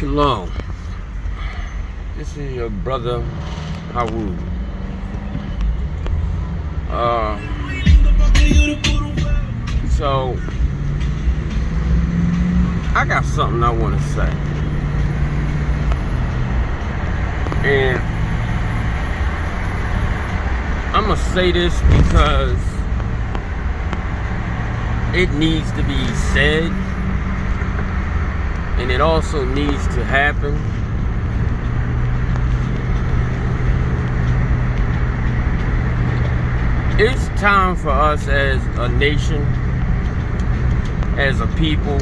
Shalom. This is your brother Hawud. So I got something I want to say, and I'm gonna say this because it needs to be said, and it also needs to happen. It's time for us as a nation, as a people,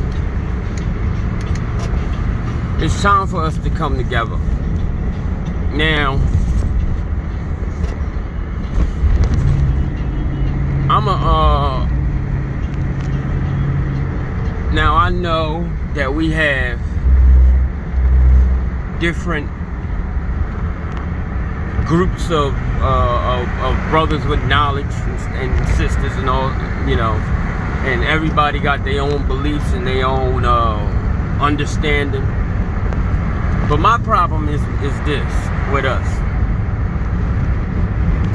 it's time for us to come together. Now, now I know that we have different groups of brothers with knowledge and sisters and all, you know, and everybody got their own beliefs and their own understanding. But my problem is this with us.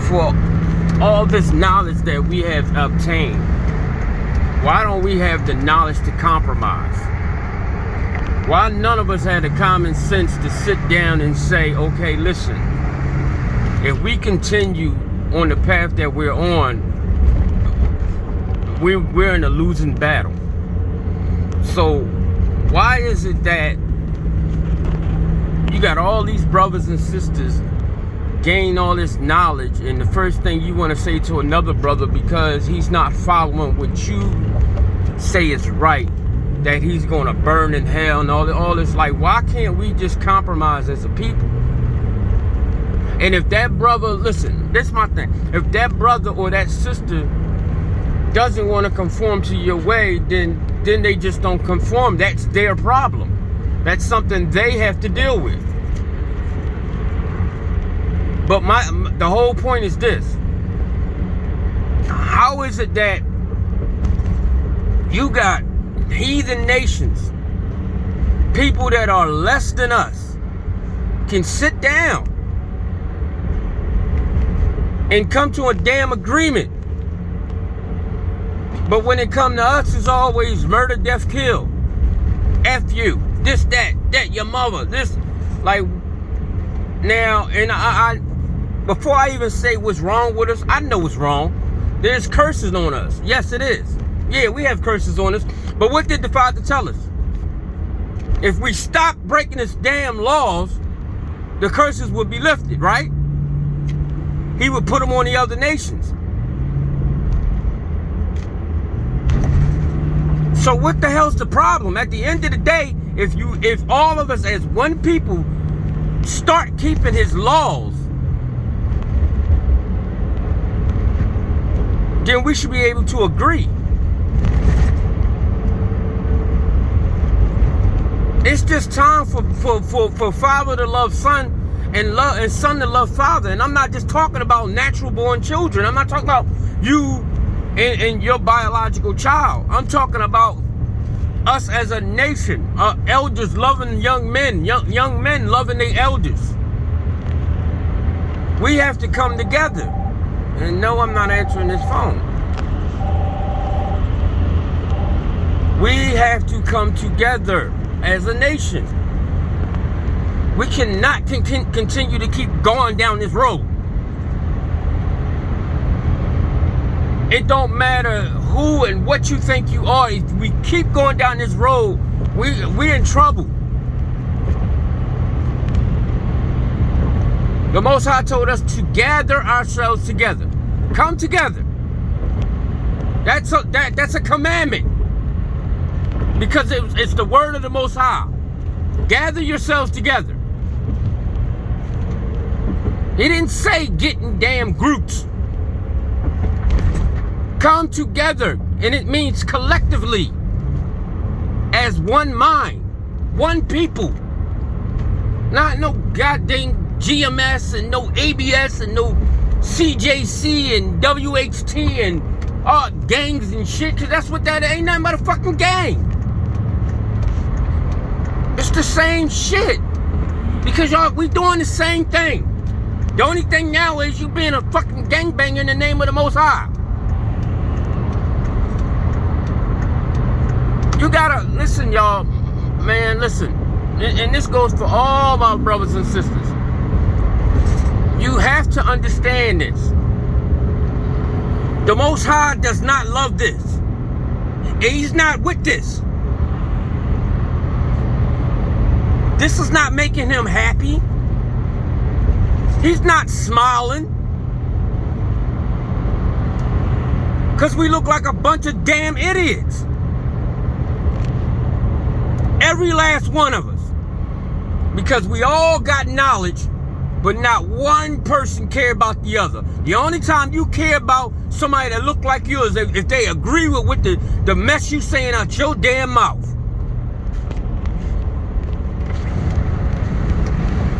For all this knowledge that we have obtained, why don't we have the knowledge to compromise? Why none of us had the common sense to sit down and say, okay, listen, if we continue on the path that we're on, we're in a losing battle. So why is it that you got all these brothers and sisters gain all this knowledge, and the first thing you want to say to another brother, because he's not following what you say is right, that he's going to burn in hell and all this? Like, why can't we just compromise as a people? And if that brother, listen, this is my thing, if that brother or that sister doesn't want to conform to your way, then they just don't conform. That's their problem. That's something they have to deal with. But the whole point is this: how is it that you got heathen nations, people that are less than us, can sit down and come to a damn agreement, but when it come to us, it's always murder, death, kill, F you, this, that, your mother, this, like, now, and I before I even say what's wrong with us, I know what's wrong. There's curses on us. Yes, it is. Yeah, we have curses on us. But what did the Father tell us? If we stop breaking his damn laws, the curses would be lifted, right? He would put them on the other nations. So what the hell's the problem? At the end of the day, if all of us as one people start keeping his laws, then we should be able to agree. It's just time for father to love son and son to love father. And I'm not just talking about natural born children. I'm not talking about you and your biological child. I'm talking about us as a nation, elders loving young men, young men loving their elders. We have to come together. And no, I'm not answering this phone. We have to come together as a nation. We cannot continue to keep going down this road. It don't matter who and what you think you are. If we keep going down this road, we're in trouble. The Most High told us to gather ourselves together. Come together. That's a commandment. Because it's the word of the Most High. Gather yourselves together. He didn't say get in damn groups. Come together, and it means collectively, as one mind, one people. Not no goddamn GMS and no ABS and no CJC and WHT and gangs and shit, because that's what that ain't nothing but a fucking gang. It's the same shit. Because y'all, we doing the same thing. The only thing now is you being a fucking gangbanger in the name of the Most High. You gotta, listen y'all, man, listen. And this goes for all my brothers and sisters. You have to understand this. The Most High does not love this. He's not with this. This is not making him happy. He's not smiling. Because we look like a bunch of damn idiots. Every last one of us. Because we all got knowledge, but not one person care about the other. The only time you care about somebody that look like you is if they agree with what the mess you saying out your damn mouth.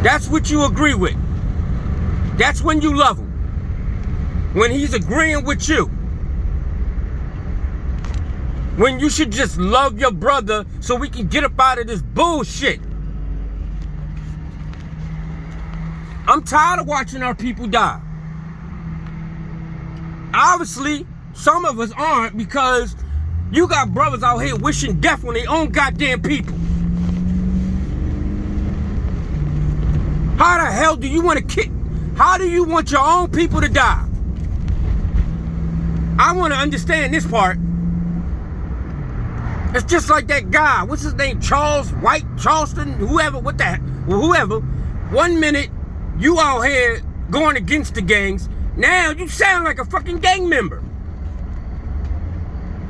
That's what you agree with. That's when you love him. When he's agreeing with you. When you should just love your brother so we can get up out of this bullshit. I'm tired of watching our people die. Obviously, some of us aren't, because you got brothers out here wishing death on their own goddamn people. How the hell do you want to kick? How do you want your own people to die? I want to understand this part. It's just like that guy, what's his name? Charles White, Charleston, whoever, what the, whoever. 1 minute, you out here going against the gangs. Now you sound like a fucking gang member.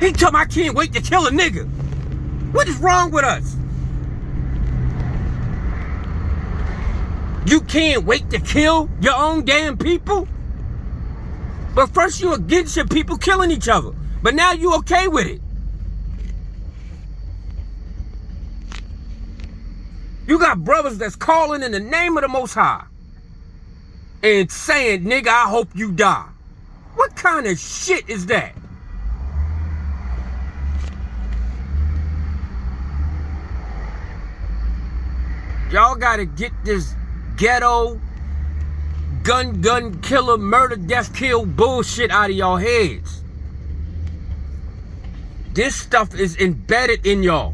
He told me I can't wait to kill a nigga. What is wrong with us? You can't wait to kill your own damn people? But first you against your people killing each other. But now you okay with it. You got brothers that's calling in the name of the Most High and saying, nigga, I hope you die. What kind of shit is that? Y'all gotta get this ghetto, gun, killer, murder, death, kill bullshit out of y'all heads. This stuff is embedded in y'all.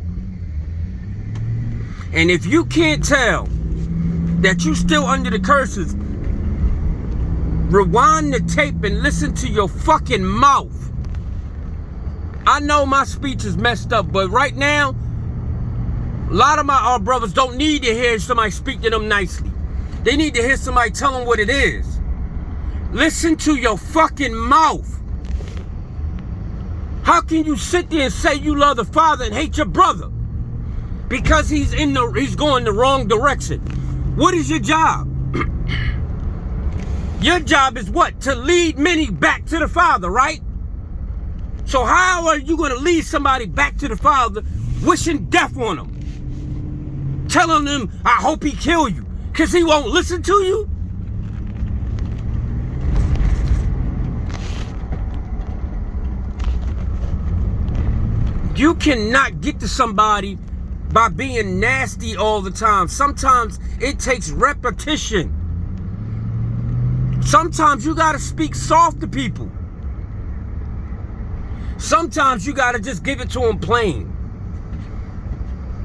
And if you can't tell that you still under the curses, rewind the tape and listen to your fucking mouth. I know my speech is messed up, but right now, a lot of our brothers don't need to hear somebody speak to them nicely. They need to hear somebody tell them what it is. Listen to your fucking mouth. How can you sit there and say you love the Father and hate your brother? Because he's going the wrong direction. What is your job? Your job is what? To lead many back to the Father, right? So how are you going to lead somebody back to the Father wishing death on them? Telling them, I hope he kill you. Because he won't listen to you? You cannot get to somebody by being nasty all the time. Sometimes it takes repetition. Sometimes you gotta speak soft to people. Sometimes you gotta just give it to them plain.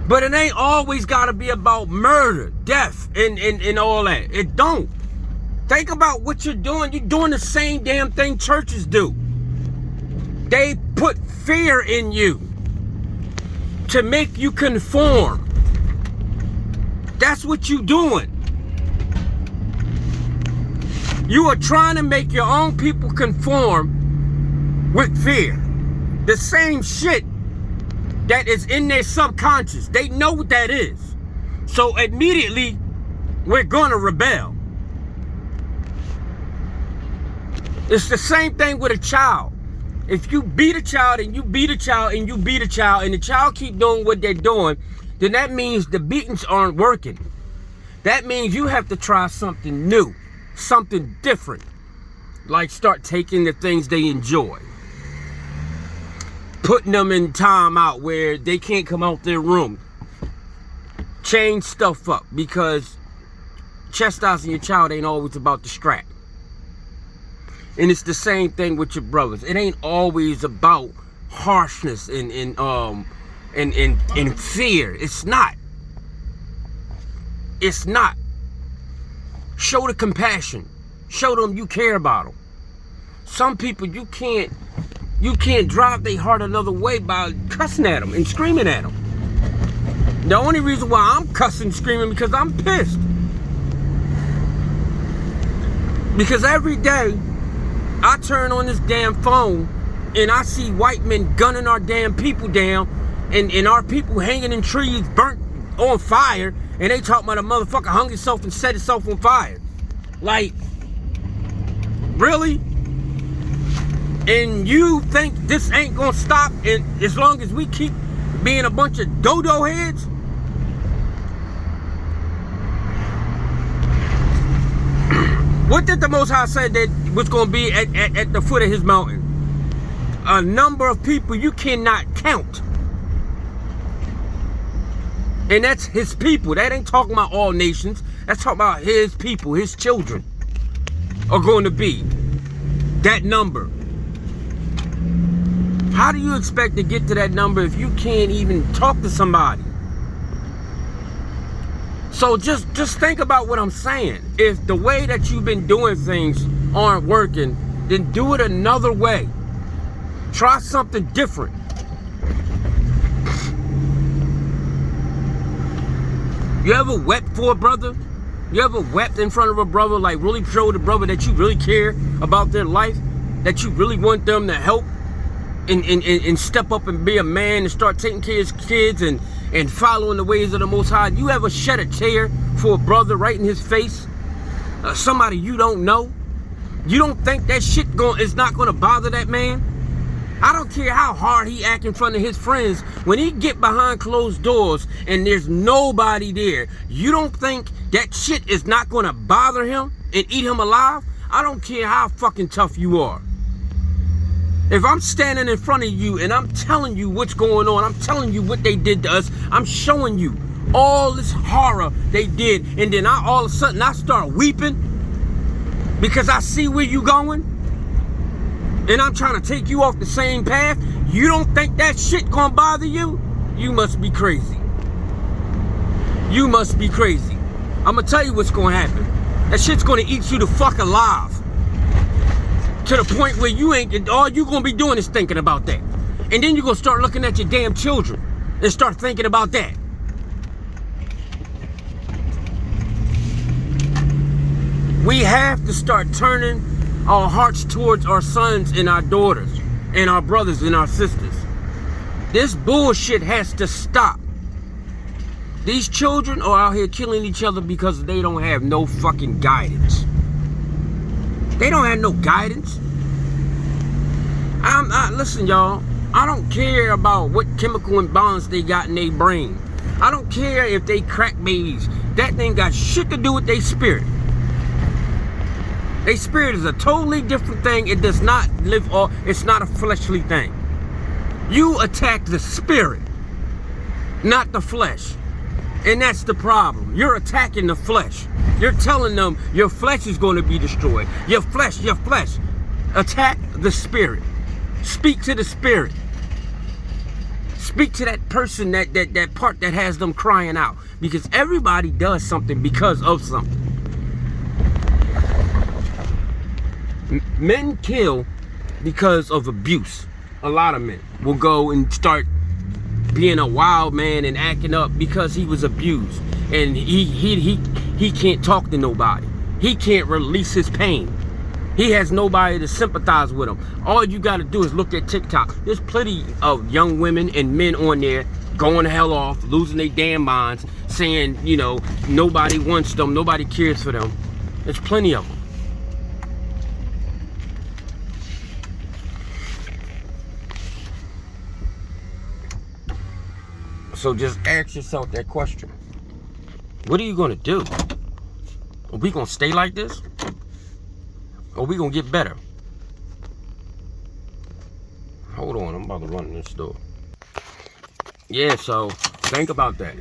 But it ain't always gotta be about murder, death, and all that. It don't. Think about what you're doing. You're doing the same damn thing churches do. They put fear in you to make you conform. That's what you're doing. You are trying to make your own people conform with fear. The same shit that is in their subconscious. They know what that is. So immediately, we're gonna rebel. It's the same thing with a child. If you beat a child and you beat a child and you beat a child and the child keep doing what they're doing, then that means the beatings aren't working. That means you have to try something new, something different. Like start taking the things they enjoy. Putting them in time out where they can't come out their room. change stuff up, because chastising your child ain't always about the strap. And it's the same thing with your brothers. It ain't always about harshness and fear. It's not. It's not. Show the compassion. Show them you care about them. Some people you can't drive their heart another way by cussing at them and screaming at them. The only reason why I'm cussing, screaming, because I'm pissed. Because every day I turn on this damn phone and I see white men gunning our damn people down, and our people hanging in trees, burnt on fire, and they talking about a motherfucker hung himself and set himself on fire. Like, really? And you think this ain't gonna stop, and as long as we keep being a bunch of dodo heads? What did the Most High say that was going to be at the foot of his mountain? A number of people you cannot count. And that's his people. That ain't talking about all nations. That's talking about his people, his children are going to be that number. How do you expect to get to that number if you can't even talk to somebody? So just think about what I'm saying. If the way that you've been doing things aren't working, then do it another way. Try something different. You ever wept for a brother? You ever wept in front of a brother, like really showed a brother that you really care about their life? That you really want them to help and step up and be a man and start taking care of his kids and following the ways of the Most High? You ever shed a tear for a brother right in his face? Somebody you don't know? You don't think that shit is not going to bother that man? I don't care how hard he act in front of his friends. When he get behind closed doors and there's nobody there, you don't think that shit is not going to bother him and eat him alive? I don't care how fucking tough you are. If I'm standing in front of you and I'm telling you what's going on, I'm telling you what they did to us, I'm showing you all this horror they did, and then all of a sudden I start weeping because I see where you going, and I'm trying to take you off the same path. You don't think that shit gonna bother you? You must be crazy. You must be crazy. I'm gonna tell you what's gonna happen. That shit's gonna eat you the fuck alive. To the point where you ain't, all you gonna be doing is thinking about that. And then you're gonna start looking at your damn children and start thinking about that. We have to start turning our hearts towards our sons and our daughters and our brothers and our sisters. This bullshit has to stop. These children are out here killing each other because they don't have no fucking guidance. They don't have no guidance. Listen, y'all. I don't care about what chemical imbalance they got in their brain. I don't care if they crack babies. That thing got shit to do with their spirit. Their spirit is a totally different thing. It does not live off. It's not a fleshly thing. You attack the spirit, not the flesh. And that's the problem. You're attacking the flesh. You're telling them your flesh is going to be destroyed. Your flesh. Attack the spirit. Speak to the spirit. Speak to that person, that part that has them crying out. Because everybody does something because of something. Men kill because of abuse. A lot of men will go and start being a wild man and acting up because he was abused, and he can't talk to nobody. He can't release his pain. He has nobody to sympathize with him. All you got to do is look at TikTok. There's plenty of young women and men on there going the hell off, losing their damn minds, saying, you know, nobody wants them, nobody cares for them. There's plenty of them. So just ask yourself that question. What are you going to do? Are we going to stay like this? Or are we going to get better? Hold on, I'm about to run this door. Yeah, so think about that.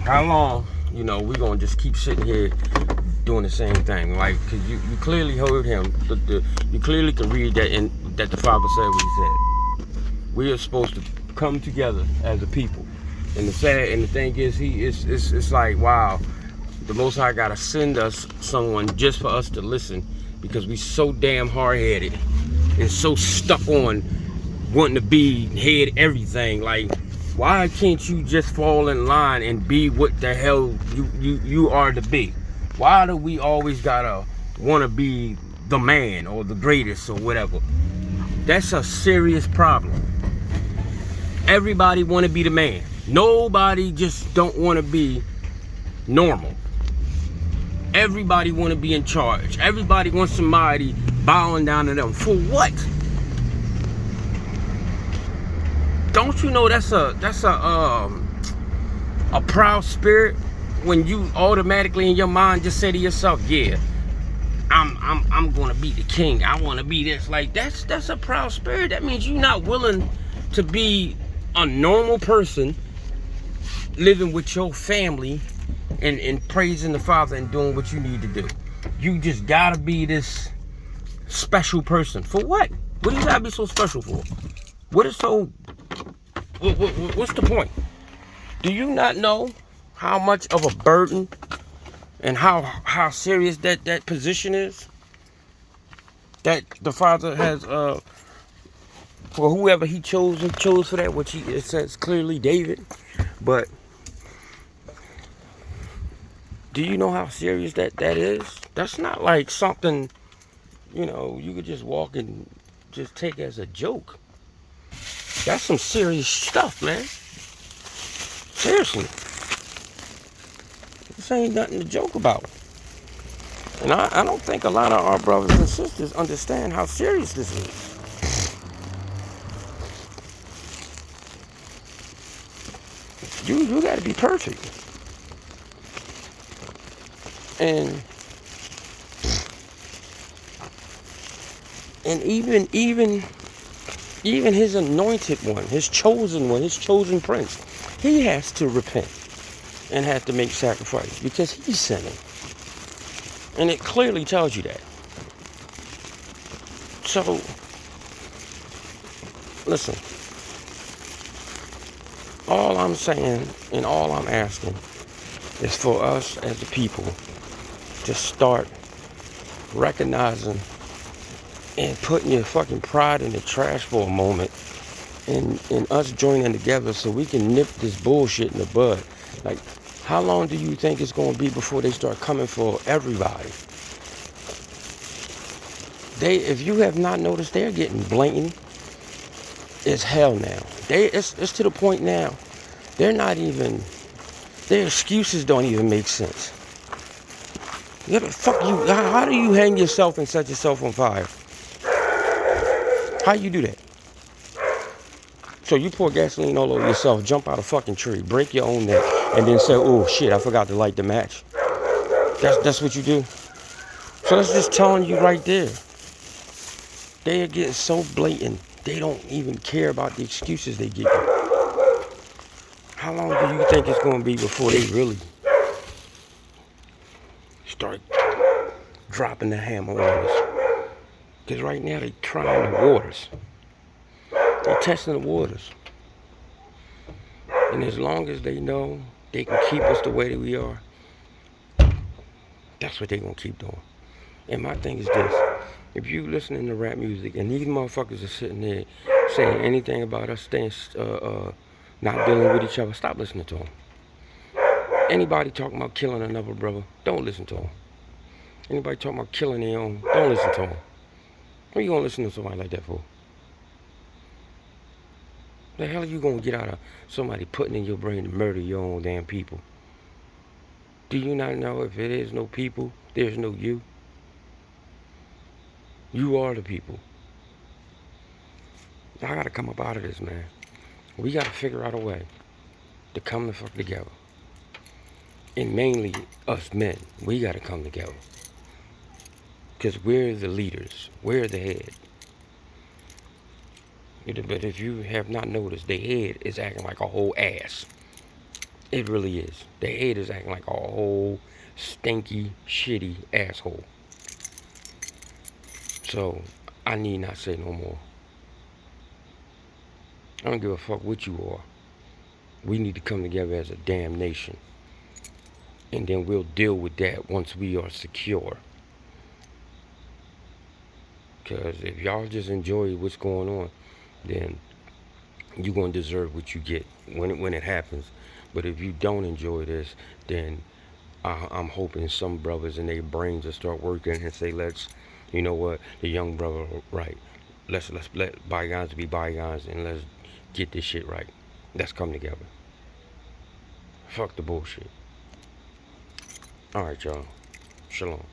how long, you know, we gonna just keep sitting here doing the same thing? Like, cause you clearly heard him. You clearly can read that the Father said what he said. We are supposed to come together as a people. And the thing is, it's like, wow, the Most High gotta send us someone just for us to listen, because we so damn hard-headed and so stuck on wanting to be head everything. Like, why can't you just fall in line and be what the hell you are to be? Why do we always gotta want to be the man or the greatest or whatever? That's a serious problem. Everybody want to be the man. Nobody just don't want to be normal. Everybody want to be in charge. Everybody wants somebody bowing down to them. For what? Don't you know that's a proud spirit when you automatically in your mind just say to yourself, yeah, I'm gonna be the king. I want to be this. Like, that's a proud spirit. That means you're not willing to be a normal person living with your family and praising the Father and doing what you need to do. You just gotta be this special person. For what? What do you gotta be so special for? What is so... What's the point? Do you not know how much of a burden and how serious that position is? That the Father has for whoever he chose for that, which it says clearly David. But do you know how serious that is? That's not like something, you know, you could just walk and just take as a joke. That's some serious stuff, man. Seriously. This ain't nothing to joke about. And I don't think a lot of our brothers and sisters understand how serious this is. You got to be perfect. And even his anointed one, his chosen prince, he has to repent and have to make sacrifice because he's sinning. And it clearly tells you that. So, listen, all I'm saying and all I'm asking is for us as a people to start recognizing and putting your fucking pride in the trash for a moment and us joining together so we can nip this bullshit in the bud. Like, how long do you think it's going to be before they start coming for everybody? If you have not noticed, they're getting blatant as hell now. It's to the point now, they're not even, their excuses don't even make sense. Fuck you, how do you hang yourself and set yourself on fire? How you do that? So you pour gasoline all over yourself, jump out a fucking tree, break your own neck, and then say, oh shit, I forgot to light the match. That's what you do? So that's just telling you right there. They are getting so blatant, they don't even care about the excuses they give you. How long do you think it's going to be before they really start dropping the hammer on us? Because right now they're trying the waters. They're testing the waters. And as long as they know they can keep us the way that we are, that's what they're going to keep doing. And my thing is this. If you listening to rap music and these motherfuckers are sitting there saying anything about us staying, not dealing with each other, stop listening to them. Anybody talking about killing another brother, don't listen to them. Anybody talking about killing their own, don't listen to them. What are you going to listen to somebody like that for? The hell are you going to get out of somebody putting in your brain to murder your own damn people? Do you not know if there is no people, there's no you? You are the people. I got to come up out of this, man. We got to figure out a way to come the fuck together. And mainly us men, we got to come together. Because we're the leaders. We're the head. But if you have not noticed, the head is acting like a whole ass. It really is. The haters acting like a whole stinky, shitty asshole. So, I need not say no more. I don't give a fuck what you are. We need to come together as a damn nation. And then we'll deal with that once we are secure. Because if y'all just enjoy what's going on, then you're going to deserve what you get when it happens. But if you don't enjoy this, then I'm hoping some brothers and their brains will start working and say, let's, you know what, the young brother, right, let's let bygones be bygones and let's get this shit right. Let's come together. Fuck the bullshit. All right, y'all. Shalom.